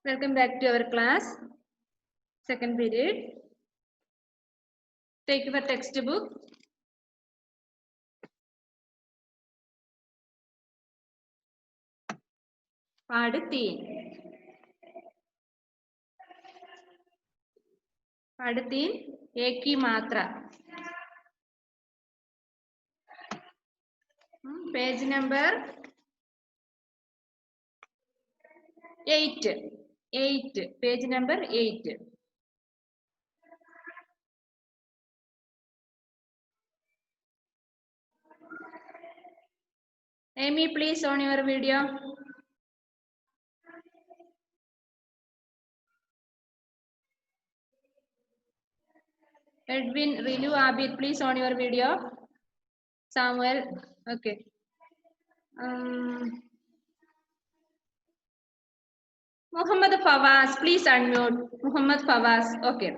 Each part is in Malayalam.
Welcome back to our class. Second period. Take your textbook. पाठ 3. पाठ 3 एक की मात्रा. Page number 8. 8. Page number 8. Amy, please on your video. Edwin, Rilu, Abid, please on your video. Samuel, okay. Muhammad Fawaz, please unmute. Muhammad Fawaz, okay.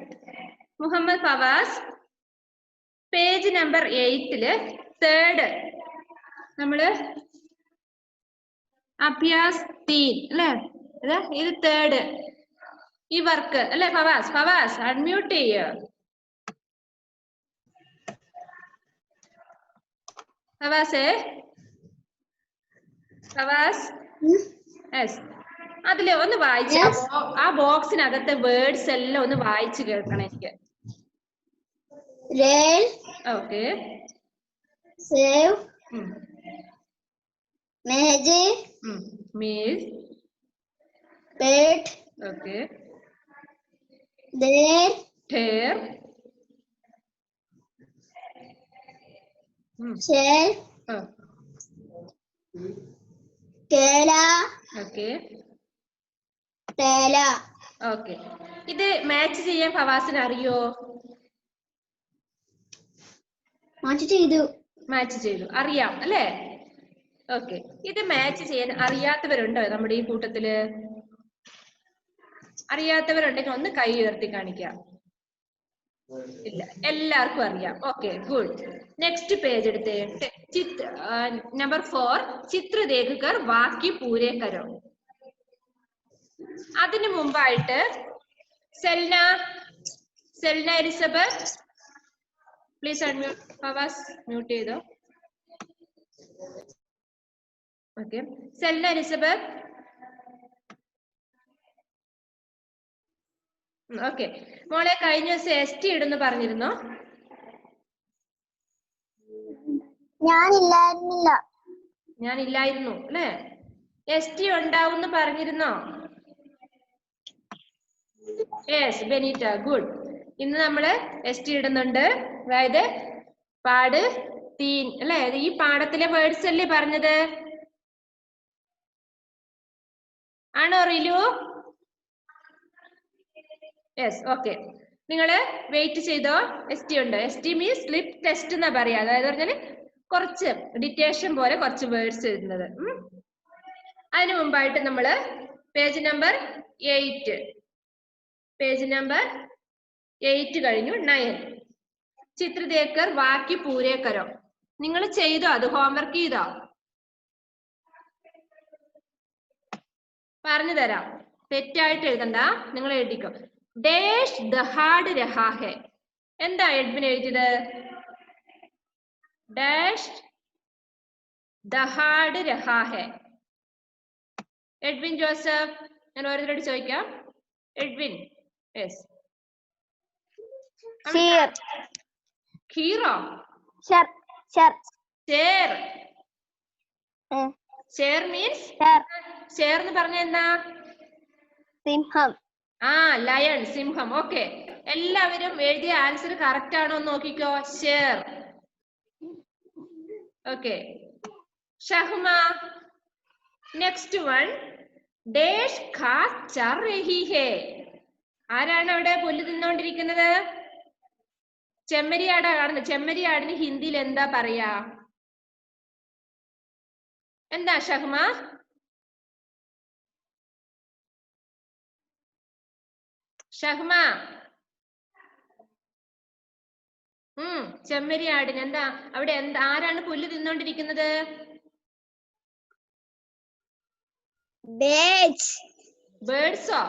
Muhammad Fawaz, page number 8, third. നമ്മള് അഭ്യാസ് 3 അല്ലേ? ഇത് തേർഡ് ഈ വർക്ക് അല്ലേ? ഫവാസ് അൺമ്യൂട്ട് ചെയ്യ. ഫവാസ് യെസ്. അതില് ഒന്ന് വായിച്ച ആ ബോക്സിനകത്തെ വേർഡ്സ് എല്ലാം ഒന്ന് വായിച്ചു കേൾക്കണം എനിക്ക്. Okay. Meal. Bed. Okay. There. Tear. Shell. Oh. Kela. Okay. Tela. Okay. ഇത് മാച്ച് ചെയ്യാൻ ഫവാസിന് അറിയോ? മാച്ച് ചെയ്തു അറിയാം അല്ലേ? ഓക്കെ. ഇത് മാച്ച് ചെയ്യാൻ അറിയാത്തവരുണ്ടോ നമ്മുടെ ഈ കൂട്ടത്തില്? അറിയാത്തവരുണ്ടെങ്കിൽ ഒന്ന് കൈ ഉയർത്തി കാണിക്കാം. ഇല്ല, എല്ലാവർക്കും അറിയാം. Okay, good. നെക്സ്റ്റ് പേജ് എടുത്തേ. നമ്പർ 4 ചിത്ര ദേഖകർ വാക്യ പൂരേ കരോ. അതിനു മുമ്പായിട്ട് Selna Elizabeth please unmute. Fawas mute ചെയ്തോ. ഓക്കെ. സെൽന എലിസബത്ത്. ഓക്കെ മോളെ, കഴിഞ്ഞ ദിവസം ST ഇടുന്നു പറഞ്ഞിരുന്നോ? ഞാനില്ലായിരുന്നു അല്ലേ? ST ഉണ്ടാവും പറഞ്ഞിരുന്നോ? Yes Benita, good. ഇന്ന് നമ്മള് ST ഇടുന്നുണ്ട്. അതായത് പാട് 3 അല്ലേ? ഈ പാഠത്തിലെ വേർഡ്സ് അല്ലേ പറഞ്ഞത്? ആണോ റിലു? യെസ്. ഓക്കെ, നിങ്ങള് വെയിറ്റ് ചെയ്തോ. ST ഉണ്ട്. ST മീൻസ് സ്ലിപ്പ് ടെസ്റ്റ് എന്നാ പറയാ. അതായത് പറഞ്ഞാല് കുറച്ച് ഡിറ്റേഷൻ പോലെ കുറച്ച് വേർഡ്സ് എഴുതുന്നത്. അതിനു മുമ്പായിട്ട് നമ്മള് പേജ് നമ്പർ 8 കഴിഞ്ഞു. 9 ചിത്ര ദേക്കർ വാക്യ പൂരേ കരോ. നിങ്ങൾ ചെയ്തോ? അത് ഹോംവർക്ക് ചെയ്തോ? പറഞ്ഞു തരാം, തെറ്റായിട്ട് എഴുതണ്ട, നിങ്ങൾ എഴുതിക്കോ. ഡേഷ് ദഹാഡ് രഹാ ഹെ. എന്താ എഡ്വിൻ എഴുതിയത്? ഡാഷ് ദഹാഡ് രഹാ ഹെ. എഡ്വിൻ ജോസഫ്, ഞാൻ ഓരോരുത്തരോട് ചോദിക്കാം. എഡ്വിൻ. യെസ്. ഖീറോ. ഷേർ മീൻസ് ഷേർ എന്ന് പറഞ്ഞ എന്താ? സിംഹം. ലയൺ, സിംഹം. ഓക്കെ, എല്ലാവരും എഴുതിയ ആൻസർ കറക്റ്റ് ആണോ എന്ന് നോക്കിക്കോ. ഷേർ. Okay. Shahma, next one. Dash ഖാസ് ചർ രഹി ഹേ. ആരാണ് അവിടെ പുല്ല് തിന്നോണ്ടിരിക്കുന്നത്? ചെമ്മരിയാടാ കാണുന്നത്. ചെമ്മരിയാടിന് ഹിന്ദിയിൽ എന്താ പറയാ? എന്താ ഷഹ്മ? ചെമ്മരിയാടിന് എന്താ അവിടെ ആരാണ് പുല്ല് തിന്നോണ്ടിരിക്കുന്നത്? ബേർഡ്സോ?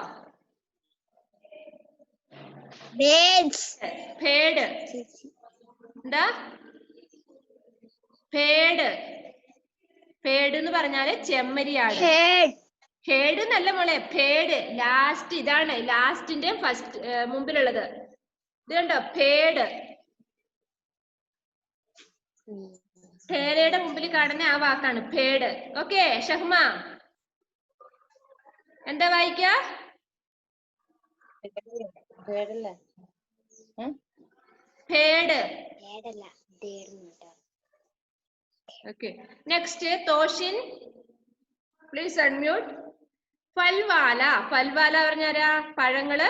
പേഡ്. എന്താ പേഡ്? പേഡ് എന്ന് പറഞ്ഞാല് ചെമ്മരിയാട്. ഹേഡ് എന്നല്ല മോളെ, പേഡ്. ലാസ്റ്റ് ഇതാണ്, ലാസ്റ്റിന്റെ ഫസ്റ്റ് മുമ്പിലുള്ളത്. ഇത് കണ്ടോ, പേഡ്. ടേലയുടെ മുമ്പിൽ കാണുന്ന ആ വാക്കാണ് പേഡ്. ഓക്കെ ഷഹ്മ, എന്താ വായിക്ക? പേഡ്. Okay, next Toshin, please unmute. ഫൽവാല. ഫൽവാല പറഞ്ഞാരാ? പഴങ്ങള്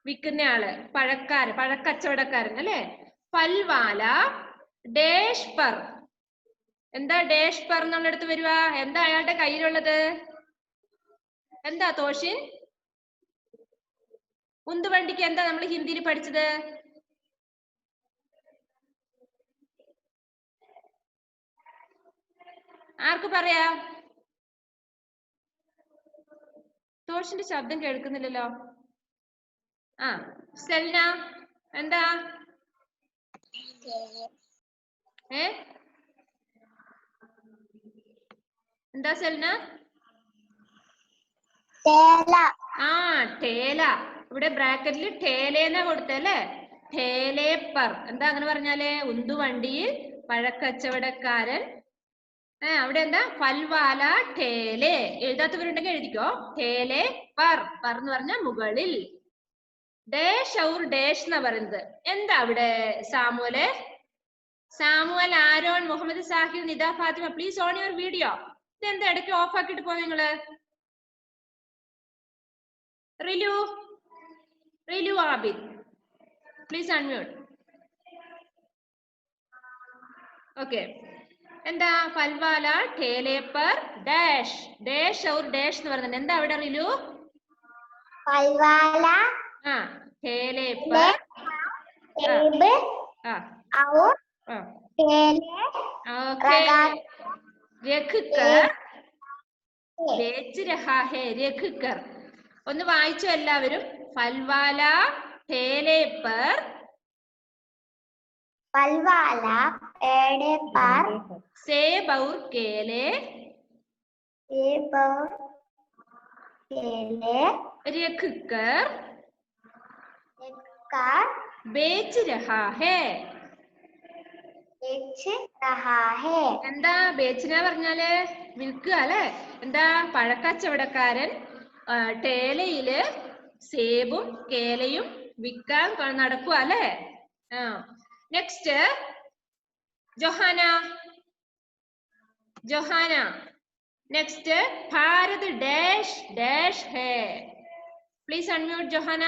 വിൽക്കുന്ന ആള്, പഴക്കാരൻ, പഴക്കച്ചവടക്കാരൻ അല്ലെ. ഫൽവാല ഡേഷ് പർ. എന്താ ഡേഷ് പർ എന്നുള്ളടത്ത് വരുക? എന്താ അയാളുടെ കയ്യിലുള്ളത്? എന്താ തോഷിൻ? ഉന്തുവണ്ടിക്ക് എന്താ നമ്മൾ ഹിന്ദിയിൽ പഠിച്ചത്? ആർക്ക് പറയാ? തോഷിന്റെ ശബ്ദം കേൾക്കുന്നില്ലല്ലോ. ആ സെൽന, എന്താ? എന്താ സെൽന? ആ ടേല. ഇവിടെ ബ്രാക്കറ്റിൽ ടേലേന്നാ കൊടുത്തല്ലേ. ടേലേപ്പർ. എന്താ അങ്ങനെ പറഞ്ഞാലേ? ഉന്തുവണ്ടിയിൽ പഴക്കച്ചവടക്കാരൻ. അവിടെ എന്താ? ഫൽവാല ടേലെ. എഴുതാത്തവരുണ്ടെങ്കിൽ എഴുതിക്കോ. ടേലെ പർ. പർ എന്ന് പറഞ്ഞ മുകളിൽ. ഡേഷ് ഔർ ഡേഷ് എന്നാ പറയുന്നത്. എന്താ അവിടെ Samuel? Samuel, Aaron, Muhammad Sahir, Nida Fathima, please on your video. ഇതെന്താ ഇടയ്ക്ക് ഓഫ് ആക്കിട്ട് പോ നിങ്ങള്? Rilu, Rilu Abid, please unmute. Okay, എന്താ? ഫൽവാല ടേലേപ്പർ ഡാഷ്. ഡാഷ് ഔർ ഡാഷ് എന്ന് പറയുന്നത് എന്താ അവിടെ റിലു? ഫൽവാല ടേലേപ്പർ ഒന്ന് വായിച്ചു എല്ലാവരും. ഫൽവാല ടേലേപ്പർ फलवाला पेड़े पर सेब और केले रखकर बेच रहा है. എന്താ ബേച്ചിന പറഞ്ഞാല്? വിൽക്കുക അല്ലെ. എന്താ? പഴക്കച്ചവടക്കാരൻ ടേലയില് സേബും കേലയും വിൽക്കാൻ നടക്കുക അല്ലെ. Next Johanna. Johanna next Bharat dash dash hey. Please unmute Johanna.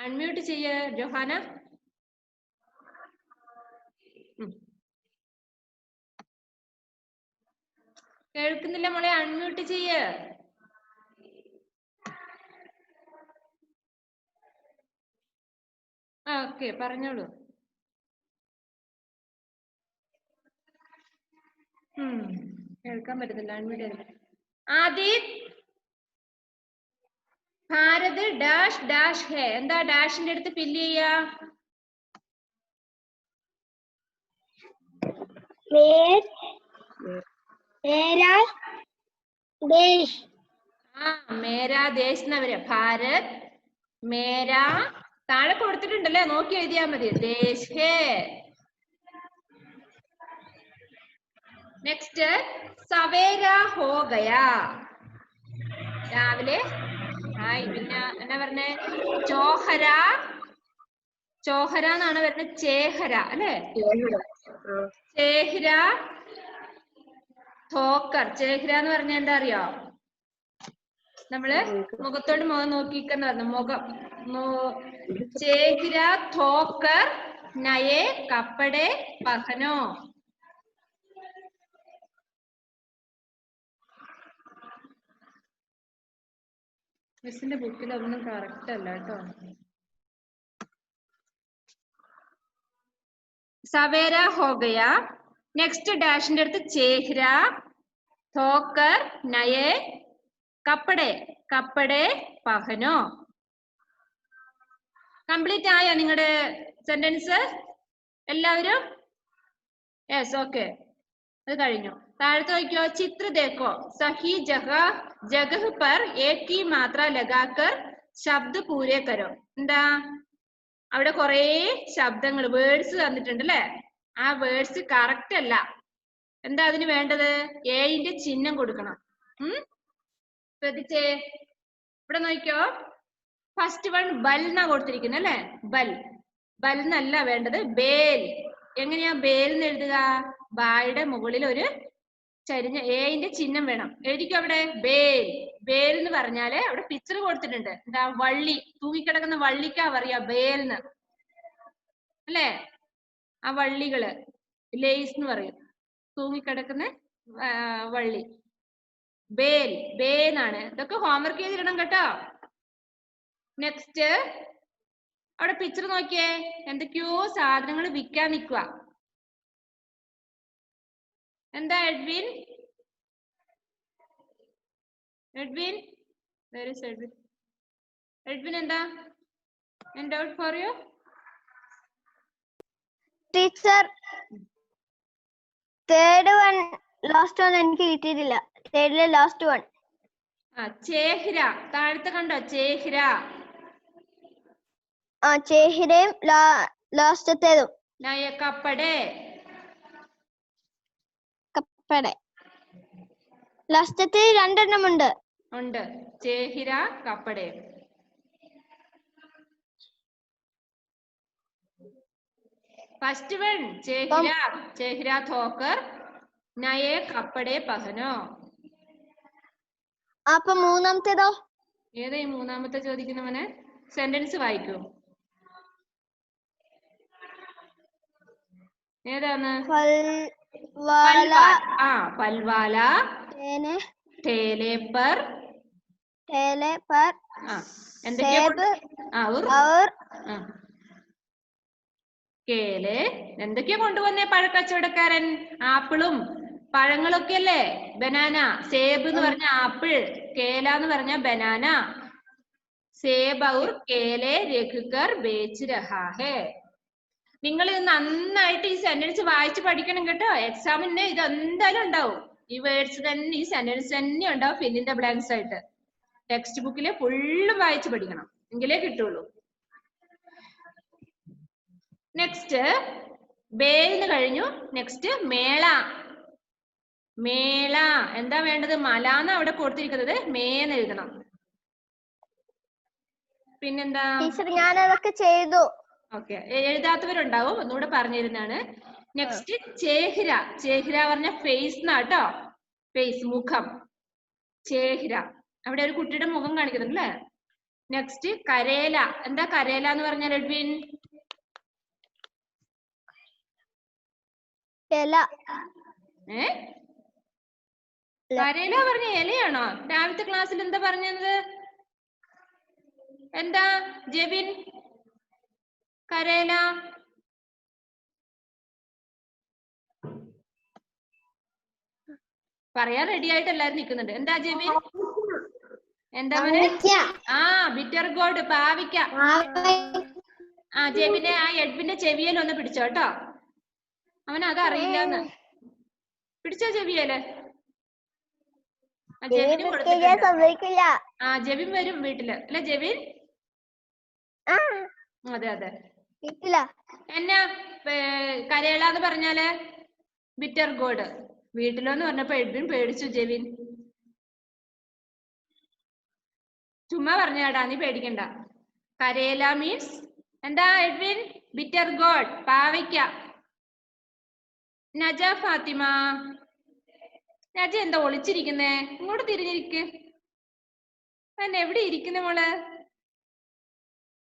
Unmute ചെയ്യ ജൊഹാന. കേൾക്കുന്നില്ല മോളെ, അൺമ്യൂട്ട് ചെയ്യ. ഓക്കെ പറഞ്ഞോളൂ. കേൾക്കാൻ പറ്റുന്നില്ല, അൺമ്യൂട്ട് ചെയ്ത. ആദിത്, ഭാരത് ഡാഷ് ഡാഷ് ഹേ. എന്താ ഡാഷിന്റെ അടുത്ത് ഫില്ല് ചെയ്യാ? മേരാ ദേശ്. മേരാ ദേശ് എന്നാ പറയാ. ഭാരത് മേരാ. താഴെ കൊടുത്തിട്ടുണ്ടല്ലേ, നോക്കി എഴുതിയാ മതി. ദേശ് ഹേ. നെക്സ്റ്റ് സവേര ഹോ ഗയാ. രാവിലെ പിന്നെ എന്നാ പറഞ്ഞേ? ചോഹര. ചോഹര എന്നാണ് വരുന്നത്. ചേഹര അല്ലെ. ചേഹ്ര ധോക്കർ. ചേഹ്ര എന്ന് പറഞ്ഞ എന്താ അറിയോ? നമ്മള് മുഖത്തോട് മുഖം നോക്കിക്കെന്ന് പറഞ്ഞു. മുഖം. ചേഹ്ര ധോക്കർ നയേ കപ്പടെ പഹനോ. മിസ്സിന്റെ ബുക്കിൽ അതൊന്നും കറക്റ്റ് അല്ല കേട്ടോ. സവേര ഹോ ഗയാ. നെക്സ്റ്റ് ഡാഷിന്റെ അടുത്ത് ചേഹ്ര, തോക്കർ, നയെ, കപ്പടെ, കപ്പടെ പഹനോ. കംപ്ലീറ്റ് ആയോ നിങ്ങളുടെ സെന്റൻസ് എല്ലാവരും? യെസ്, ഓക്കെ, അത് കഴിഞ്ഞു. താഴത്ത് നോക്കിയോ, ചിത്ര ദേഖോ, സഹി ജഗഹ് പർ ഏക് കി മാത്ര ലഗാക്കർ ശബ്ദ് പൂരെ കരോ. എന്താ അവിടെ കുറേ ശബ്ദങ്ങൾ വേർഡ്സ് തന്നിട്ടുണ്ട് അല്ലെ? ആ വേർഡ്സ് കറക്റ്റ് അല്ല. എന്താ അതിന് വേണ്ടത്? എന്റെ ചിഹ്നം കൊടുക്കണം. ശ്രദ്ധിച്ചേ, ഇവിടെ നോക്കിയോ, ഫസ്റ്റ് വൺ ബൽ എന്നാ കൊടുത്തിരിക്കുന്നത് അല്ലെ? ബൽ, ബൽ എന്നല്ല വേണ്ടത്, ബേൽ. എങ്ങനെയാ ബേൽ എന്ന് എഴുതുക? ബായുടെ മുകളിൽ ഒരു ചരിഞ്ഞ എന്റെ ചിഹ്നം വേണം. എഴുതിക്കോ അവിടെ, ബേൽ. ബേൽ എന്ന് പറഞ്ഞാല് അവിടെ പിക്ചർ കൊടുത്തിട്ടുണ്ട്. എന്താ? വള്ളി, തൂങ്ങിക്കിടക്കുന്ന വള്ളിക്കാ പറയാ ബേൽന്ന് അല്ലേ? ആ വള്ളികള് ലേസ് എന്ന് പറയും, തൂങ്ങിക്കിടക്കുന്ന വള്ളി. ബേൽ, ബേന്നാണ്. ഇതൊക്കെ ഹോംവർക്ക് ചെയ്തിടണം കേട്ടോ. നെക്സ്റ്റ് അവിടെ പിക്ചർ നോക്കിയേ, എന്തൊക്കെയോ സാധനങ്ങൾ വിൽക്കാൻ നിൽക്കുക. എന്താ Edwin? Edwin, where is Edwin? Edwin എന്താ? And out for you? Teacher, third one, last one എനിക്ക് കിട്ടിയിട്ടില്ല. തേർഡിലെ ലാസ്റ്റ് വൺ. ചേഹ്ര, താഴത്തെ കണ്ടോ? ചേഹ്ര. ചേഹിരയും ലാസ്റ്റത്തേതും. കപ്പടെ, കപ്പടെ. ലാസ്റ്റത്തെ രണ്ടെണ്ണം ഉണ്ട്. ചേഹിര, കപ്പടെ. ഫസ്റ്റ് വൺ ചേഹിര, ചേഹിര തോക്കർ നയെ കപ്പടെ പഹനോ. അപ്പൊ മൂന്നാമത്തേതോ? ഏതാ ഈ മൂന്നാമത്തെ ചോദിക്കുന്നവന്? സെന്റൻസ് വായിക്കൂ. ഏതാണ്? പൽവാല ठेले पर കേലെ. എന്തൊക്കെയാ കൊണ്ടുവന്നേ പഴക്കച്ചവടക്കാരൻ? ആപ്പിളും പഴങ്ങളൊക്കെ അല്ലേ? ബനാന. സേബ് എന്ന് പറഞ്ഞ ആപ്പിൾ, കേല എന്ന് പറഞ്ഞ ബനാന. സേബ് ഔർ കേലെ രഘുകർ ബേച്ച് രഹാ ഹേ. നിങ്ങൾ ഇത് നന്നായിട്ട് ഈ സെന്റൻസ് വായിച്ച് പഠിക്കണം കേട്ടോ. എക്സാമിന് ഇത് എന്തായാലും ഉണ്ടാവും. ഈ വേർഡ്സ് തന്നെ, ഈ സെന്റൻസ് തന്നെ ഉണ്ടാവും ഫിൽ ഇൻ ദ ബ്ലാങ്ക്സ് ആയിട്ട്. ടെക്സ്റ്റ് ബുക്കില് ഫുള്ളും വായിച്ച് പഠിക്കണം, എങ്കിലേ കിട്ടുള്ളൂ. നെക്സ്റ്റ് ബേന്ന് കഴിഞ്ഞു. നെക്സ്റ്റ് മേള. മേള എന്താ വേണ്ടത്? മലാന്ന് അവിടെ കൊടുത്തിരിക്കുന്നത്, മേന്ന് എഴുതണം. പിന്നെന്താ? ഞാൻ അതൊക്കെ ചെയ്തു. ഓക്കെ, എഴുതാത്തവരുണ്ടാവും, ഒന്നുകൂടെ പറഞ്ഞിരുന്നാണ്. നെക്സ്റ്റ് ചേഹിര. ചേഹിര പറഞ്ഞ ഫേസ് എന്നാട്ടോ, ഫേസ്, മുഖം. ചേഹിര, അവിടെ ഒരു കുട്ടിയുടെ മുഖം കാണിക്കുന്നുണ്ട് അല്ലേ? നെക്സ്റ്റ് കരേല. എന്താ കരേല എന്ന് പറഞ്ഞാൽ എഡ്വിൻ? കരേല പറഞ്ഞ ഇലയാണോ? രാവിലത്തെ ക്ലാസ്സിൽ എന്താ പറഞ്ഞത്? എന്താ ജെബിൻ? കരേല പറയാൻ റെഡി ആയിട്ട് എല്ലാരും നിൽക്കുന്നുണ്ട്. എന്താ ജെബിൻ? എന്താ മോനെ? Bitter God, പാവിക്ക. ജെബിനെ ആ എഡ്വിന്റെ ചെവിയിൽ ഒന്ന് പിടിച്ചോ കേട്ടോ, അവൻ അത് അറിയില്ലെന്ന്. പിടിച്ചോ ചെവിയല്. ജെബിന് കൊടുത്തിട്ടില്ല. ജെബിൻ വരും വീട്ടില് അല്ലെ ജെബിൻ? അതെ അതെ. എന്നാ കരേള എന്ന് പറഞ്ഞാല് ബിറ്റർ ഗോഡ്. വീട്ടിലോന്ന് പറഞ്ഞപ്പോ എഡ്വിൻ പേടിച്ചു. ജെബിൻ ചുമ്മാ പറഞ്ഞാടാ, നീ പേടിക്കണ്ട. കരേല മീൻസ് എന്താ എഡ്വിൻ? ബിറ്റർ ഗോഡ്, പാവയ്ക്ക. നജ ഫാത്തിമ. നജ എന്താ ഒളിച്ചിരിക്കുന്നേ? ഇങ്ങോട്ട് തിരിഞ്ഞിരിക്ക്. എന്നെ എവിടെ ഇരിക്കുന്നേ മോള്?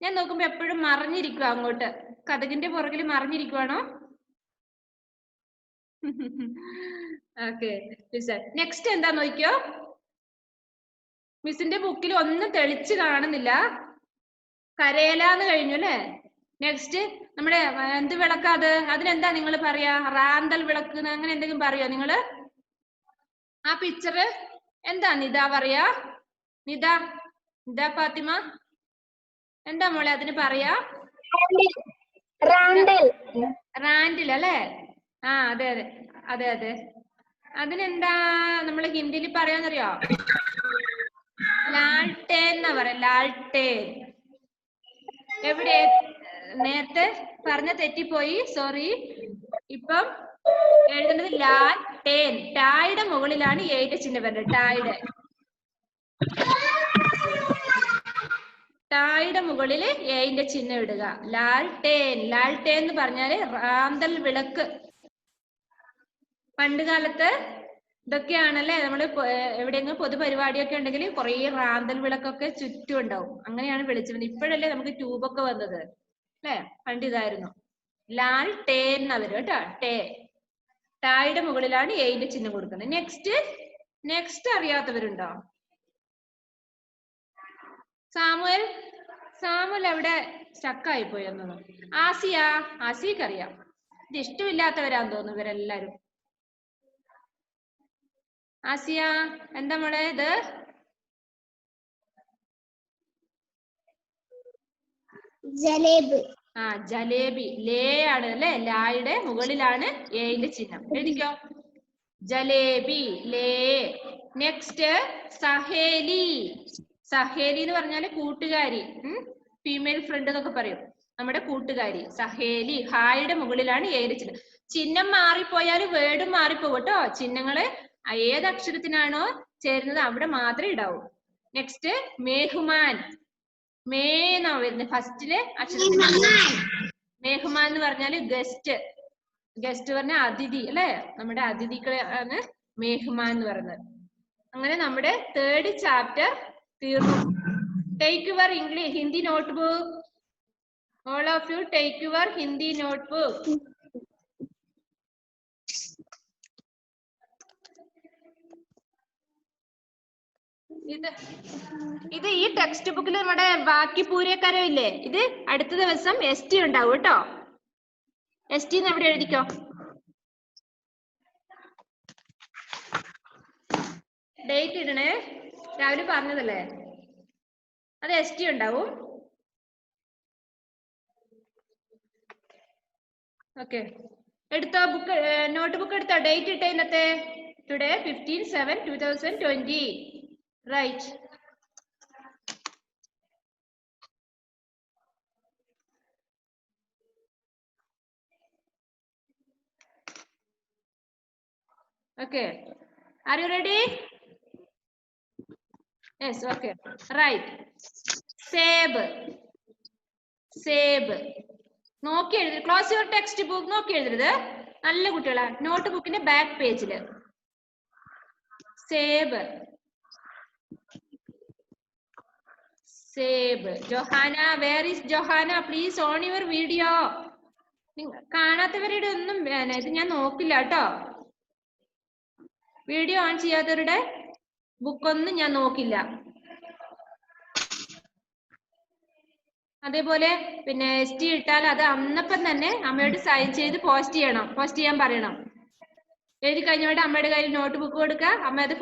ഞാൻ നോക്കുമ്പോ എപ്പോഴും മറിഞ്ഞിരിക്കുക അങ്ങോട്ട്. കഥകിന്റെ പുറകിൽ മറിഞ്ഞിരിക്കുവാണോ? ഓക്കെ, നെക്സ്റ്റ് എന്താ നോക്കിയോ. മിസ്സിന്റെ ബുക്കിൽ ഒന്നും തെളിച്ച് കാണുന്നില്ല. കരേല എന്ന് കഴിഞ്ഞു അല്ലേ? നെക്സ്റ്റ് നമ്മുടെ എന്ത് വിളക്കാ അത്? അതിനെന്താ നിങ്ങൾ പറയാ? റാന്തൽ വിളക്ക് അങ്ങനെ എന്തെങ്കിലും പറയോ നിങ്ങള്? ആ പിക്ചർ എന്താ നിദ പറയാ? നിദ ഫാത്തിമ എന്താ മോളെ അതിന് പറയാ? റാൻഡിൽ അല്ലേ? ആ അതെ അതെ അതെ അതെ. അതിനെന്താ നമ്മള് ഹിന്ദിയിൽ പറയാന്നറിയോ? ലാൾട്ടേൻ എന്നാ പറയാ. ലാൾട്ടേൻ. എവിടെ നേരത്തെ പറഞ്ഞ തെറ്റിപ്പോയി, സോറി. ഇപ്പം എഴുതുന്നത് ലാൽട്ടേൻ. ടായുടെ മുകളിലാണ് ഏയുടെ ചിഹ്നം വരുന്നത്. ടായുടെ മുകളിൽ ഏന്റെ ചിഹ്നം ഇടുക. ലാൽട്ടേൻ. ലാൽട്ടേൻ എന്ന് പറഞ്ഞാല് റാന്തൽ വിളക്ക്. പണ്ട് കാലത്ത് ഇതൊക്കെയാണല്ലേ നമ്മള് എവിടെയെങ്കിലും പൊതുപരിപാടിയൊക്കെ ഉണ്ടെങ്കിൽ കുറെ റാന്തൽ വിളക്കൊക്കെ ചുറ്റും ഉണ്ടാവും. അങ്ങനെയാണ് വിളിച്ചത്. ഇപ്പോഴല്ലേ നമുക്ക് ട്യൂബൊക്കെ വന്നത് അല്ലെ? പണ്ട് ഇതായിരുന്നു. ലാൽട്ടേൻ എന്നാ വരും കേട്ടോ. ടായുടെ മുകളിലാണ് ഏന്റെ ചിഹ്നം കൊടുക്കുന്നത്. നെക്സ്റ്റ് അറിയാത്തവരുണ്ടോ? സാമുൽ അവിടെ സ്റ്റക്കായി പോയെന്നു. ആസിയക്ക് അറിയാം. ഇത് ഇഷ്ടമില്ലാത്തവരാന്ന് തോന്നുന്നു ഇവരെല്ലാരും. ആസിയ എന്താ മോളെ ഇത്? ജലേബി. ലേ ആണ് അല്ലെ? ലായുടെ മുകളിലാണ് ഏന്റെ ചിഹ്നം. എഴുതിക്കോ. ജലേബി. ലേ. നെക്സ്റ്റ് സഹേലി. സഹേലി എന്ന് പറഞ്ഞാല് കൂട്ടുകാരി. ഫീമെയിൽ ഫ്രണ്ട് എന്നൊക്കെ പറയും. നമ്മുടെ കൂട്ടുകാരി സഹേലി. ഹായുടെ മുകളിലാണ് ഏന്റെ ചിഹ്നം. ചിഹ്നം മാറിപ്പോയാൽ വേർഡും മാറിപ്പോകും കേട്ടോ. ചിഹ്നങ്ങള് ഏത് അക്ഷരത്തിനാണോ ചേരുന്നത് അവിടെ മാത്രമേ ഇടാവൂ. നെക്സ്റ്റ് മേഹുമാൻ. മേന്നാ വരുന്നത് ഫസ്റ്റിലെ അക്ഷരത്തിന്. മേഹുമാൻ എന്ന് പറഞ്ഞാല് ഗസ്റ്റ് പറഞ്ഞ അതിഥി അല്ലെ? നമ്മുടെ അതിഥികളെ ആണ് മേഹുമാൻ എന്ന് പറയുന്നത്. അങ്ങനെ നമ്മുടെ 3rd ചാപ്റ്റർ തീർന്നു. Take your Hindi notebook. All of you take your Hindi notebook. ഇത് ഈ ടെക്സ്റ്റ് ബുക്കിൽ നമ്മുടെ ബാക്കി പൂരേക്കാരോ ഇല്ലേ? ഇത് അടുത്ത ദിവസം ST ഉണ്ടാവും കേട്ടോ. ST എവിടെ എഴുതിക്കോ. ഡേറ്റ് ഇടണേ. രാവിലെ പറഞ്ഞതല്ലേ? അത് ST ഉണ്ടാവും. ഓക്കെ, എടുത്തോ ബുക്ക്, നോട്ട് ബുക്ക് എടുത്തോ. ഡേറ്റ് ഇട്ടേ ഇന്നത്തെ. Today 15/7/2020. Right. Okay, are you ready? Yes, okay. Right. സേബ്. നോക്കി എഴുതി. Close your textbook. നോക്കി എഴുതരുത്. നല്ല കുട്ടികളാ. നോട്ട് ബുക്കിന്റെ ബാക്ക് പേജില് സേബ്. Johanna, where is Johanna? Please on your video. കാണാത്തവരുടെ ഒന്നും ഇത് ഞാൻ നോക്കില്ല കേട്ടോ. വീഡിയോ ഓൺ ചെയ്യാത്തവരുടെ ബുക്കൊന്നും ഞാൻ നോക്കില്ല. അതേപോലെ പിന്നെ ST ഇട്ടാൽ അത് അന്നപ്പം തന്നെ അമ്മയോട് സൈൻ ചെയ്ത് പോസ്റ്റ് ചെയ്യാൻ പറയണം. എഴുതി കഴിഞ്ഞോടെ അമ്മയുടെ കയ്യിൽ നോട്ട് ബുക്ക് കൊടുക്കുക. അമ്മ അത്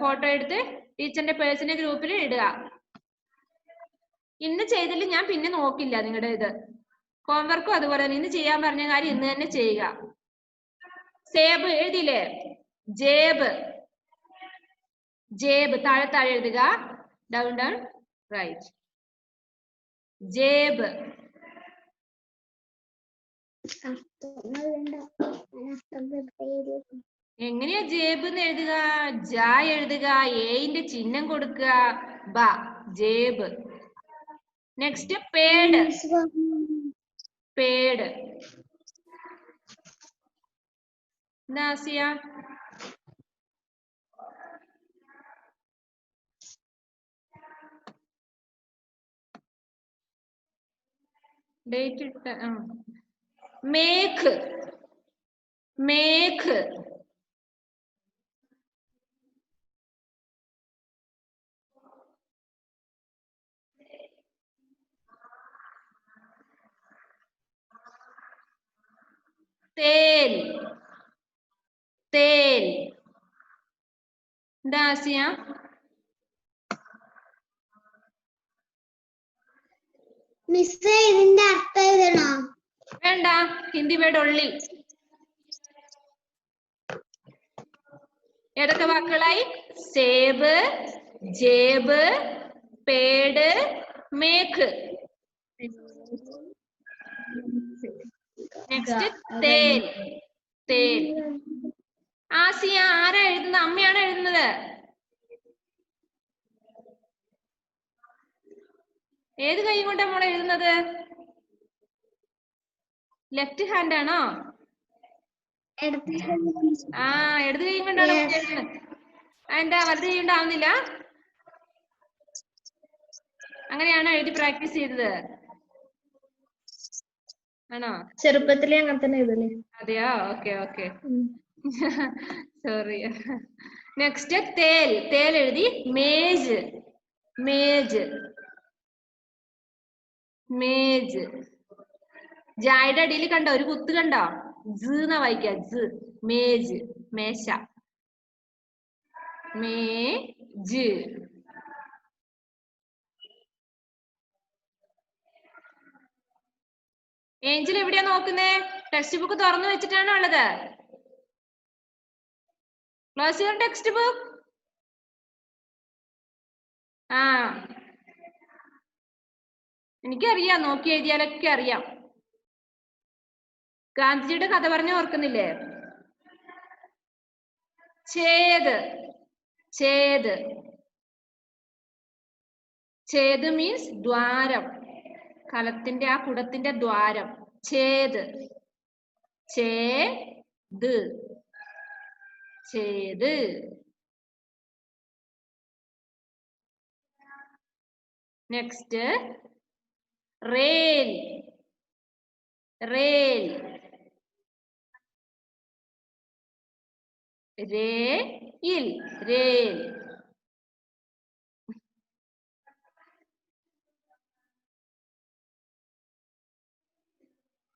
ഫോട്ടോ എടുത്ത് ടീച്ചറിന്റെ പേഴ്സണൽ ഗ്രൂപ്പിൽ ഇടുക. ഇന്ന് ചെയ്തില്ല ഞാൻ പിന്നെ നോക്കില്ല നിങ്ങളുടെ ഇത്. ഹോംവർക്കും അതുപോലെ തന്നെ. ഇന്ന് ചെയ്യാൻ പറഞ്ഞ കാര്യം ഇന്ന് തന്നെ ചെയ്യുക. സേബ് എഴുതിയില്ലേ? ജേബ് താഴെ എഴുതുക. Down write. ജേബ്. എങ്ങനെയാ ജേബ് എന്ന് എഴുതുക? ജ എഴുതുക. ഏന്റെ ചിഹ്നം കൊടുക്കുക. ജേബ്. നെക്സ്റ്റ് പേഡ്. നാസിയ ഡേറ്റ് ഇട്ട. മേഘ്. തേൽ തേൽ. എന്താ ആസിയ? മിസ്സേ ഇതിന്റെ അർത്ഥം എഴുതണോ? വേണ്ട, ഹിന്ദി വേർഡ് ഒള്ളി. ഏതൊക്കെ വാക്കുകളായി? സേബ്, ജേബ്, പേട്, മേഘ്. നെക്സ്റ്റ് തേൽ തേൽ. ആസിയ ആരാ എഴുതുന്നത്? അമ്മയാണ് എഴുതുന്നത്. ഏത് കൈ കൊണ്ടാ മോളെ എഴുതുന്നത്? ലെഫ്റ്റ് ഹാൻഡ് ആണോ? ആ, ഇടത് കൈ കൊണ്ടാണ് എഴുതുന്നത്. എന്താ വലത് കൈ കൊണ്ടാവുന്നില്ല? അങ്ങനെയാണോ എഴുതി പ്രാക്ടീസ് ചെയ്തത്? ആണോ? ചെറുപ്പത്തിലേ അങ്ങനെ തന്നെ എഴുതല്ലേ? അതെയോ? Okay okay, sorry. നെക്സ്റ്റ് തേൽ. തേൽ എഴുതി മേജ് മേജ് മേജ്. ജായുടെ അടിയിൽ കണ്ടോ ഒരു കുത്ത് കണ്ടോ? ന്ന് വായിക്ക. മേജ് മേശ. മേജ്. ഏഞ്ചൽ എവിടെയാ നോക്കുന്നേ? ടെക്സ്റ്റ് ബുക്ക് തുറന്നു വെച്ചിട്ടാണോ ഉള്ളത്? Close your text book. ആ, എനിക്കറിയാം, നോക്കി എഴുതിയാലൊക്കെ അറിയാം. ഗാന്ധിജിയുടെ കഥ പറഞ്ഞ ഓർക്കുന്നില്ലേ? ഛേദ് ഛേദ് ഛേദ് മീൻസ് ദ്വാരം. കലത്തിന്റെ ആ കുടത്തിന്റെ ദ്വാരം. ഛേദ് ഛേദ് ഛേദ്. Next റേൽ റേൽ. രേൽ രേൽ.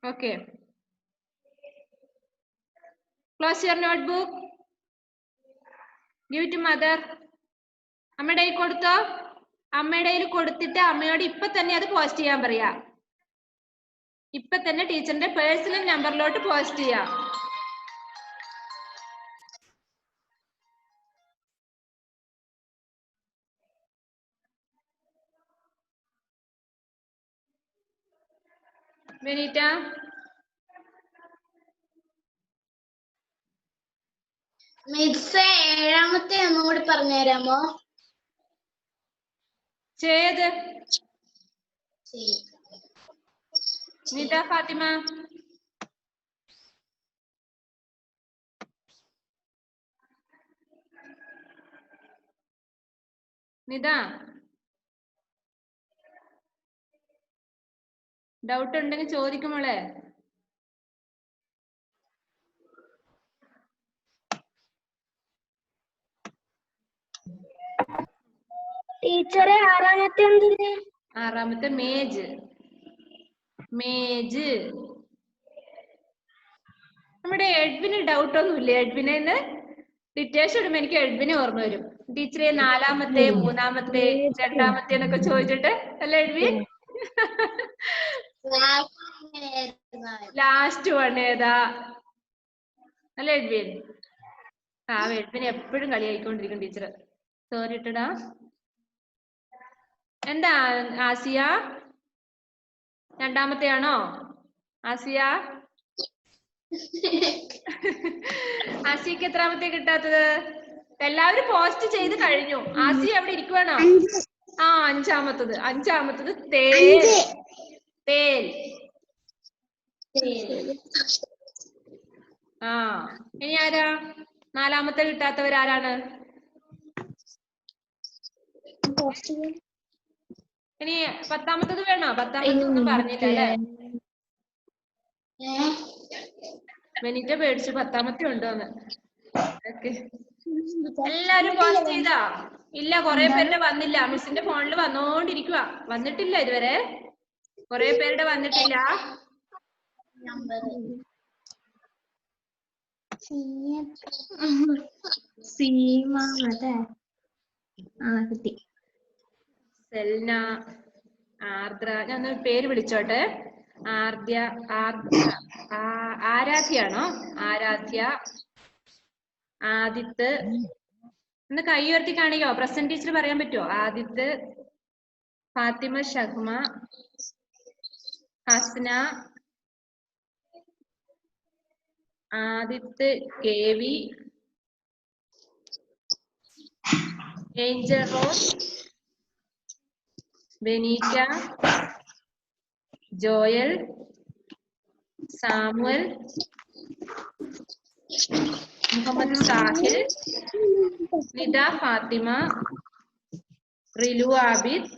Okay. Close your notebook. Give it to mother. അമ്മയുടെ കയ്യിൽ കൊടുത്തോ? അമ്മയുടെ കയ്യിൽ കൊടുത്തിട്ട് അമ്മയോട് ഇപ്പൊ തന്നെ അത് പോസ്റ്റ് ചെയ്യാൻ പറയാ. ഇപ്പൊ തന്നെ ടീച്ചറിന്റെ പേഴ്സണൽ നമ്പറിലോട്ട് പോസ്റ്റ് ചെയ്യാം. വെനീറ്റ, മിസ്സേ ഏഴാമത്തെ ഒന്നുകൂടി പറഞ്ഞുതരാമോ? ഛേദ്. നിത ഫാത്തിമ. നിത, ഡൗട്ട് ഉണ്ടെങ്കിൽ ചോദിക്കുമോളെ. ടീച്ചറെ ആറാമത്തെ എന്തിന്? ആറാമത്തെ മേജ് മേജ്. നമ്മുടെ എഡ്വിന് ഡൗട്ട് ഒന്നുമില്ല. എഡ്വിനെ ഡിറ്റേഷൻ ഇടുമ്പോ എനിക്ക് എഡ്വിനെ ഓർമ്മ വരും. ടീച്ചറെ നാലാമത്തെ, മൂന്നാമത്തെ, രണ്ടാമത്തെ എന്നൊക്കെ ചോദിച്ചിട്ട് അല്ലേ എഡ്വിൻ? ലാസ്റ്റ് വൺ ഏതാ അല്ലേ എഡ്വിൻ? ആ, എഡ്വിൻ എപ്പോഴും കളിയായിക്കൊണ്ടിരിക്കും ടീച്ചർ. സോറി ഇട്ടടാ. എന്താ ആസിയ, രണ്ടാമത്തെ ആണോ ആസിയ? ആസിയക്ക് എത്രാമത്തെ കിട്ടാത്തത്? എല്ലാവരും പോസ്റ്റ് ചെയ്ത് കഴിഞ്ഞു. ആസിയ അവിടെ ഇരിക്കുവാണോ? ആ, അഞ്ചാമത്തത്. അഞ്ചാമത്തത് തേൽ തേൽ. ആ, ഇനി ആരാ നാലാമത്തെ കിട്ടാത്തവരാരാണ്? ഇനി പത്താമത്തത് വേണോ? പത്താമത്തൊന്നും പറഞ്ഞില്ല അല്ലേ? വെനിറ്റ പേടിച്ചു പത്താമത്തെ ഉണ്ടോന്ന്. ഓക്കെ, എല്ലാരും പോസ്റ്റ് ചെയ്താ? ഇല്ല, കുറെ പേരുടെ വന്നില്ല. മിസ്സിന്റെ ഫോണിൽ വന്നോണ്ടിരിക്കുക. വന്നിട്ടില്ല ഇതുവരെ. കുറെ പേരുടെ വന്നിട്ടില്ല. സീമ അതെ കിട്ടി. സെൽന, ആർദ്ര, ഞാൻ ഒന്ന് പേര് വിളിച്ചോട്ടെ. ആരാധ്യയാണോ? ആരാധ്യ, ആദിത്ത്. ഒന്ന് കൈ ഉയർത്തി കാണിക്കോ? പ്രസന്റ് ടീച്ചർ പറയാൻ പറ്റുമോ? Adith, Fathima Shahma, Hasna, Adith KV, Angel Rose, Benita, Joel, Samuel, Muhammad Sahil, Nida Fathima, Rilu Abid,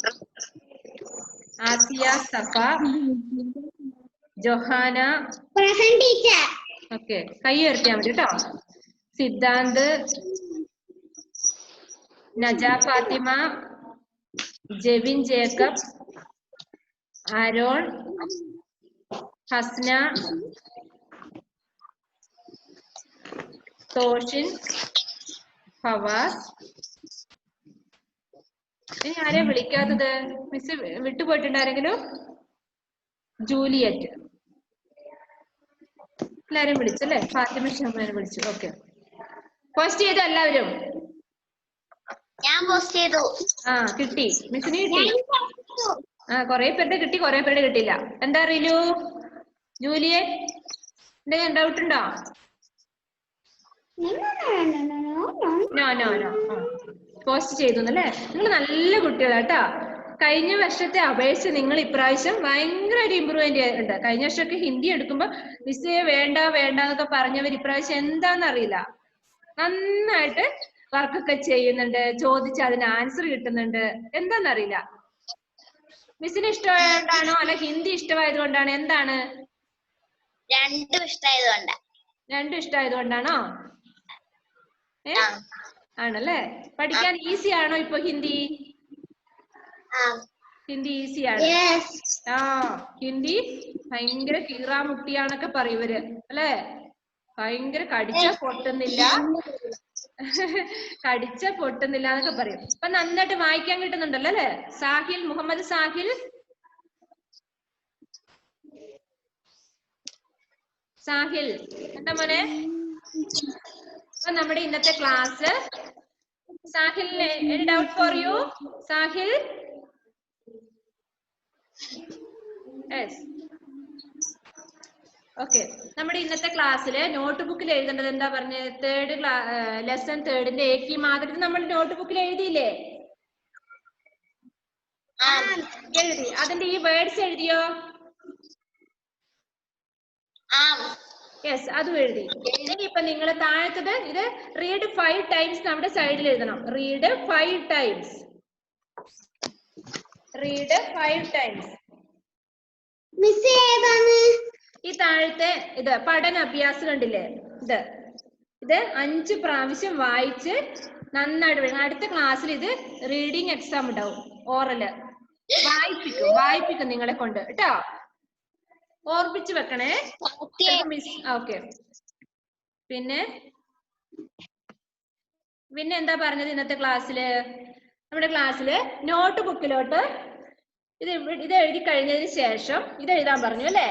Asiya Safa, Johanna. Okay, കൈ ഉയർത്തിയാൽ മതി കേട്ടോ. Siddhant, Naja Fathima, Jevin Jacob, Aaron, Hasna, Toshin, Fawas. ഇനി ആരെയും വിളിക്കാത്തത്? മിസ് വിട്ടുപോയിട്ടുണ്ട് ആരെങ്കിലും? ജൂലിയറ്റ്. എല്ലാരും വിളിച്ചല്ലേ? ഫാത്തിമ ഷഹ്മാനെ വിളിച്ചു. ഓക്കെ, പോസ്റ്റ് ചെയ്തു എല്ലാവരും? ഞാൻ പോസ്റ്റ് ചെയ്തു. കിട്ടി, മിസ്സിന് കിട്ടി. കൊറേ പേരുടെ കിട്ടി, കൊറേ പേരുടെ കിട്ടില്ല. എന്താ അറിയില്ലു? ജൂലിയറ്റ്, എന്തെങ്കിലും ഡൗട്ട് ഉണ്ടോ? No no no. പോസ്റ്റ് ചെയ്തു അല്ലേ? നിങ്ങൾ നല്ല കുട്ടികളാട്ടോ. കഴിഞ്ഞ വർഷത്തെ അപേക്ഷിച്ച് നിങ്ങൾ ഇപ്രാവശ്യം ഭയങ്കരമായിട്ട് ഇമ്പ്രൂവ്മെന്റ് ഉണ്ട്. കഴിഞ്ഞ വർഷമൊക്കെ ഹിന്ദി എടുക്കുമ്പോ മിസ്സേ വേണ്ട വേണ്ട എന്നൊക്കെ പറഞ്ഞവർ ഇപ്രാവശ്യം എന്താന്ന് അറിയില്ല, നന്നായിട്ട് വർക്കൊക്കെ ചെയ്യുന്നുണ്ട്, ചോദിച്ചാൽ അതിന് ആൻസർ കിട്ടുന്നുണ്ട്. എന്താന്നറിയില്ല. മിസ്സിന് ഇഷ്ടമായതുകൊണ്ടാണോ അല്ല ഹിന്ദി ഇഷ്ടമായത് കൊണ്ടാണോ? എന്താണ്? രണ്ടും ഇഷ്ടമായതുകൊണ്ടാണോ? ആണല്ലേ? പഠിക്കാൻ ഈസി ആണോ ഇപ്പൊ ഹിന്ദി? ഹിന്ദി ഈസി ആണ്. ഹിന്ദി ഭയങ്കര കീറാമുട്ടിയാന്നൊക്കെ പറയും ഇവര് അല്ലേ? ഭയങ്കര കടിച്ച പൊട്ടുന്നില്ല എന്നൊക്കെ പറയും. അപ്പൊ നന്നായിട്ട് വായിക്കാൻ കിട്ടുന്നുണ്ടല്ലോ അല്ലേ? സാഹിൽ, മുഹമ്മദ് സാഹിൽ, എന്താ മോനെ? അപ്പൊ നമ്മുടെ ഇന്നത്തെ ക്ലാസ് സാഹിലിന് any doubt for you? Sahil? Yes. Okay, നമ്മുടെ ഇന്നത്തെ ക്ലാസ്സില് നോട്ട് ബുക്കിൽ എഴുതേണ്ടത് എന്താ പറഞ്ഞത്? ലെസൺ 3ന്റെ ഏകി മാതൃക നമ്മൾ നോട്ട് ബുക്കിൽ എഴുതിയില്ലേ? എഴുതി. അതിന്റെ ഈ വേർഡ്സ് എഴുതിയോ? യെസ്, അതും എഴുതി. ഇനിയിപ്പൊ നിങ്ങൾ താഴത്തത് ഇത് റീഡ് 5 times നമ്മുടെ സൈഡിൽ എഴുതണം. Read 5 times. ഈ താഴത്തെ ഇത് പഠന അഭ്യാസം കണ്ടില്ലേ? ഇത് 5 പ്രാവശ്യം വായിച്ച് നന്നായിട്ട് അടുത്ത ക്ലാസ്സിൽ ഇത് റീഡിങ് എക്സാം ഉണ്ടാവും. ഓറല് വായിപ്പിക്കും നിങ്ങളെ കൊണ്ട് കേട്ടോ. ഓർപ്പിച്ചു വെക്കണേ. ഓക്കെ. പിന്നെ എന്താ പറഞ്ഞത് ഇന്നത്തെ ക്ലാസ്സില്? നമ്മുടെ ക്ലാസ്സില് നോട്ട് ബുക്കിലോട്ട് ഇത് എഴുതി കഴിഞ്ഞതിന് ശേഷം ഇത് എഴുതാൻ പറഞ്ഞു അല്ലേ?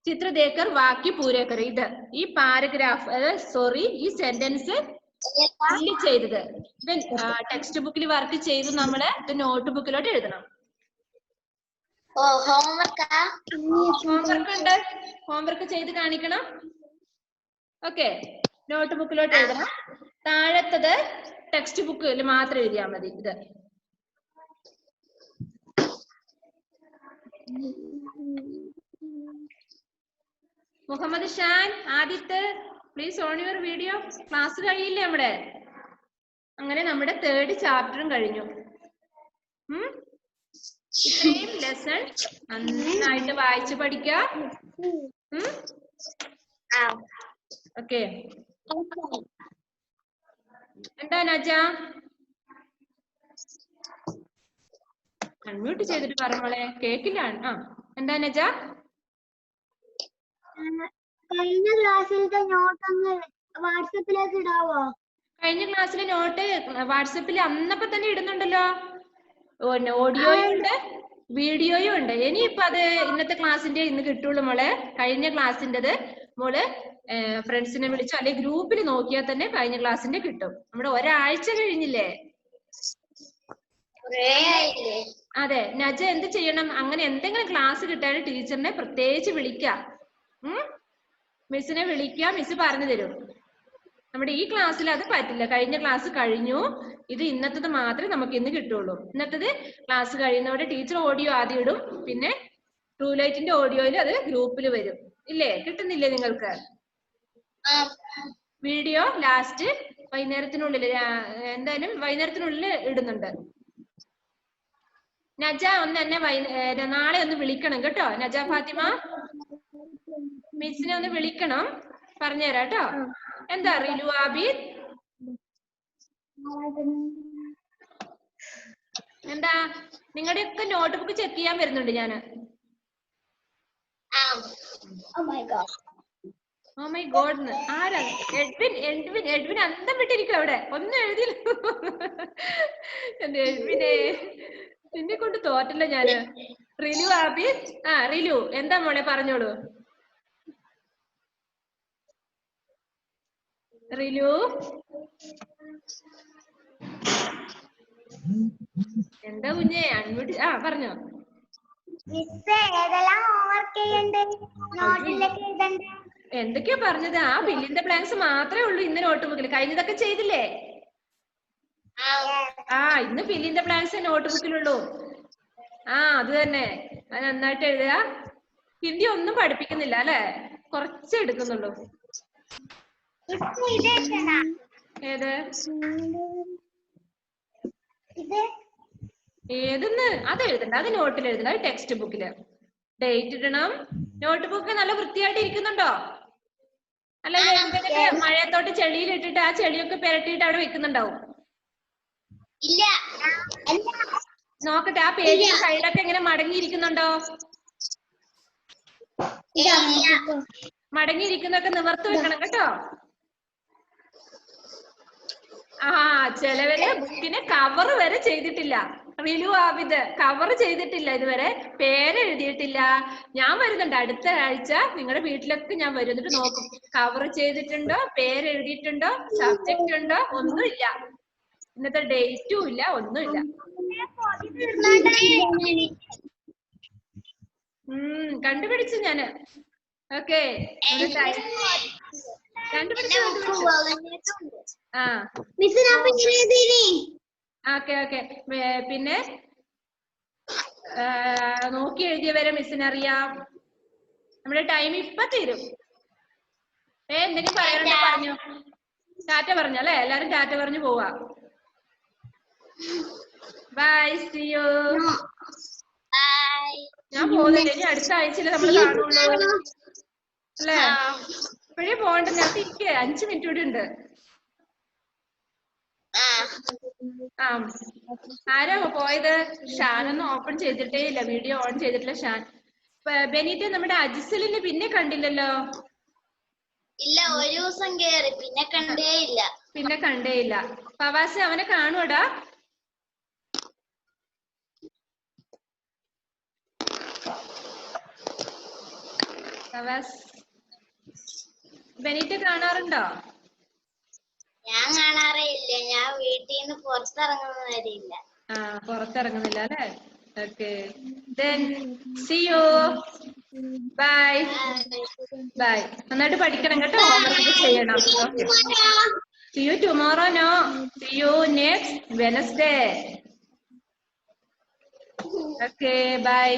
ചിത്ര ദേക്കർ വാക്യ പൂരേക്കർ. ഈ പാരഗ്രാഫ് ഈ സെന്റൻസ് ഫില്ല് ചെയ്തത് ടെക്സ്റ്റ് ബുക്കിൽ വർക്ക് ചെയ്ത് നമ്മള് ഇത് നോട്ട് ബുക്കിലോട്ട് എഴുതണം. ഹോംവർക്ക് ഉണ്ട്, ഹോംവർക്ക് ചെയ്ത് കാണിക്കണം. ഓക്കെ, നോട്ട് ബുക്കിലോട്ട് എഴുതണം. താഴത്തത് ടെക്സ്റ്റ് ബുക്കിൽ മാത്രം എഴുതിയാൽ മതി. ഇത് Muhammad Shan, Adith, please on your video. Class കഴിയില്ലേ നമ്മുടെ? അങ്ങനെ നമ്മുടെ 3rd ചാപ്റ്ററും കഴിഞ്ഞു. ഇത്രയും ലെസൺ നന്നായിട്ട് വായിച്ചു പഠിക്കുക. ഓക്കെ, എന്താ നജ? അൺമ്യൂട്ട് ചെയ്തിട്ട് പറഞ്ഞോളെ, കേക്കില്ല. എന്താ നജ? കഴിഞ്ഞ ക്ലാസ്സിലത്തെ നോട്ട് ഒന്ന് വാട്സപ്പിലേക്ക് ഇടാവോ? കഴിഞ്ഞ ക്ലാസ്സിലെ നോട്ട് വാട്സപ്പിൽ അന്നപ്പോ തന്നെ ഇടുന്നുണ്ടല്ലോ. ഓഡിയോയും ഉണ്ട് വീഡിയോയും ഉണ്ട്. ഇനിയിപ്പോ അത് ഇന്നത്തെ ക്ലാസ്സിന്റെ ഇന്ന് കിട്ടുള്ളൂ മോളെ. കഴിഞ്ഞ ക്ലാസ്സിൻ്റെത് മോള് ഫ്രണ്ട്സിനെ വിളിച്ചോ അല്ലെങ്കിൽ ഗ്രൂപ്പിൽ നോക്കിയാൽ തന്നെ കഴിഞ്ഞ ക്ലാസ്സിന്റെ കിട്ടും. നമ്മുടെ ഒരാഴ്ച കഴിഞ്ഞില്ലേ? അതെ. നജ എന്ത് ചെയ്യണം? അങ്ങനെ എന്തെങ്കിലും ക്ലാസ് കിട്ടിയാൽ ടീച്ചറിനെ പ്രത്യേകിച്ച് വിളിക്കാം. മിസ്സിനെ വിളിക്കാം, മിസ് പറഞ്ഞു തരും. നമ്മുടെ ഈ ക്ലാസ്സിൽ അത് പറ്റില്ല. കഴിഞ്ഞ ക്ലാസ് കഴിഞ്ഞു. ഇത് ഇന്നത്തത് മാത്രമേ നമുക്ക് ഇന്ന് കിട്ടുള്ളൂ. ഇന്നത്തത് ക്ലാസ് കഴിയുന്നവരെ ടീച്ചർ ഓഡിയോ ആദ്യം ഇടും, പിന്നെ ട്രൂലൈറ്റിന്റെ ഓഡിയോയിൽ അത് ഗ്രൂപ്പിൽ വരും. ഇല്ലേ? കിട്ടുന്നില്ലേ നിങ്ങൾക്ക്? വീഡിയോ ലാസ്റ്റ് വൈകുന്നേരത്തിനുള്ളിൽ എന്തായാലും വൈകുന്നേരത്തിനുള്ളിൽ ഇടുന്നുണ്ട്. നജ ഒന്ന് എന്നെ നാളെ ഒന്ന് വിളിക്കണം കേട്ടോ. നജ ഫാത്തിമ മിസ്സിനെ ഒന്ന് വിളിക്കണം, പറഞ്ഞുതരാം കേട്ടോ. എന്താ റിലു ആബിദ്? എന്താ നിങ്ങളുടെയൊക്കെ നോട്ട്ബുക്ക് ചെക്ക് ചെയ്യാൻ വരുന്നുണ്ട് ഞാന്. ഓ മൈ ഗോഡ്, ആരാ? എഡ്വിൻ അന്തം വിട്ടിരിക്കും അവിടെ, ഒന്നും എഴുതിയില്ല. എന്റെ എഡ്വിനെ, നിന്നെ കൊണ്ട് തോറ്റല്ല ഞാന്. റിലു ആബിദ്, റിലു എന്താ മോളെ പറഞ്ഞോളൂ. റിലു എന്താ കുഞ്ഞേ അൺമ്യൂട്ട്? പറഞ്ഞോ. എന്തൊക്കെയാ പറഞ്ഞത്? ഫില്ലിന്റെ ബ്ലാങ്ക്സ് മാത്രമേ ഉള്ളൂ ഇന്ന് നോട്ട്ബുക്കിൽ. കഴിഞ്ഞതൊക്കെ ചെയ്തില്ലേ? ഇന്ന് ഫില്ലിന്റെ ബ്ലാങ്ക്സ് നോട്ട്ബുക്കിലുള്ളൂ. അത് തന്നെ. അത് നന്നായിട്ട് എഴുതുക. ഹിന്ദി ഒന്നും പഠിപ്പിക്കുന്നില്ല അല്ലെ? കുറച്ച് എടുക്കുന്നുള്ളൂ. ഏത് ഏതെന്ന്? അത് എഴുതണ്ട, അത് നോട്ടിൽ എഴുതണ്ട, അത് ടെക്സ്റ്റ് ബുക്കില്. ഡേറ്റ് ഇടണം. നോട്ട് ബുക്ക് നല്ല വൃത്തിയായിട്ട് ഇരിക്കുന്നുണ്ടോ? അല്ല എന്തെങ്കിലും മഴയത്തോട്ട് ചെളിയിൽ ഇട്ടിട്ട് ആ ചെളിയൊക്കെ പെരട്ടിയിട്ട് അവിടെ വെക്കുന്നുണ്ടാവും. നോക്കട്ടെ, ആ പേജിന്റെ സൈഡൊക്കെ എങ്ങനെ മടങ്ങിയിരിക്കുന്നുണ്ടോ? മടങ്ങിയിരിക്കുന്നൊക്കെ നിവർത്തി വെക്കണം കേട്ടോ. ചിലവര് ബുക്കിന് കവർ വരെ ചെയ്തിട്ടില്ല. റിലു ആബിദ് കവർ ചെയ്തിട്ടില്ല ഇതുവരെ, പേരെഴുതിയിട്ടില്ല. ഞാൻ വരുന്നുണ്ട് അടുത്ത ആഴ്ച, നിങ്ങളുടെ വീട്ടിലൊക്കെ ഞാൻ വരും. എന്നിട്ട് നോക്കും കവർ ചെയ്തിട്ടുണ്ടോ, പേരെഴുതിയിട്ടുണ്ടോ, സബ്ജക്റ്റ് ഉണ്ടോ, ഒന്നുമില്ല. ഇന്നത്തെ ഡേറ്റും ഇല്ല, ഒന്നുമില്ല. കണ്ടുപിടിച്ചു ഞാന്. ഓക്കെ, കണ്ടുപിടിച്ചു. ഓക്കെ. പിന്നെ നോക്കി എഴുതിയവരെ മിസ്സിനറിയാം. നമ്മുടെ ടൈം ഇപ്പൊ തീരും. എന്തെങ്കിലും പറയാനുണ്ടോ? പറഞ്ഞു. ടാറ്റ പറഞ്ഞല്ലേ? എല്ലാരും ടാറ്റ പറഞ്ഞു പോവാ. Bye, see you. ഞാൻ പോകുന്നില്ല, ഇനി അടുത്ത ആഴ്ചയിൽ നമ്മൾ കാണുള്ളൂ അല്ലേ? ഇപ്പോഴേ പോകണ്ട, ഞാൻ ഇരിക്കേ. 5 മിനിറ്റ് കൂടി ഉണ്ട്. ആരാ പോയത്? ഷാനൊന്നും ഓപ്പൺ ചെയ്തിട്ടേ ഇല്ല, വീഡിയോ ഓൺ ചെയ്തിട്ടില്ല ഷാൻ. ബെനീറ്റ്, നമ്മുടെ അജിസലിന് പിന്നെ കണ്ടില്ലല്ലോ. ഇല്ല, ഒരു ദിവസം കേറി പിന്നെ കണ്ടേ ഇല്ല. ഫവാസ് അവനെ കാണുവടാ? ഫവാസ്, ബെനീറ്റ് കാണാറുണ്ടോ? ഞാൻ കാണാറേ ഇല്ല. ഞാൻ വീട്ടിൽ നിന്ന് പുറത്തിറങ്ങുന്നവരില്ല. പുറത്തിറങ്ങുന്നില്ല അല്ലേ? Okay, then see you. Bye. Bye. നന്നായിട്ട് പഠിക്കണം കേട്ടോ, ഹോംവർക്ക് ചെയ്യണം. Okay. See you tomorrow. No, see you next Wednesday. Okay, bye.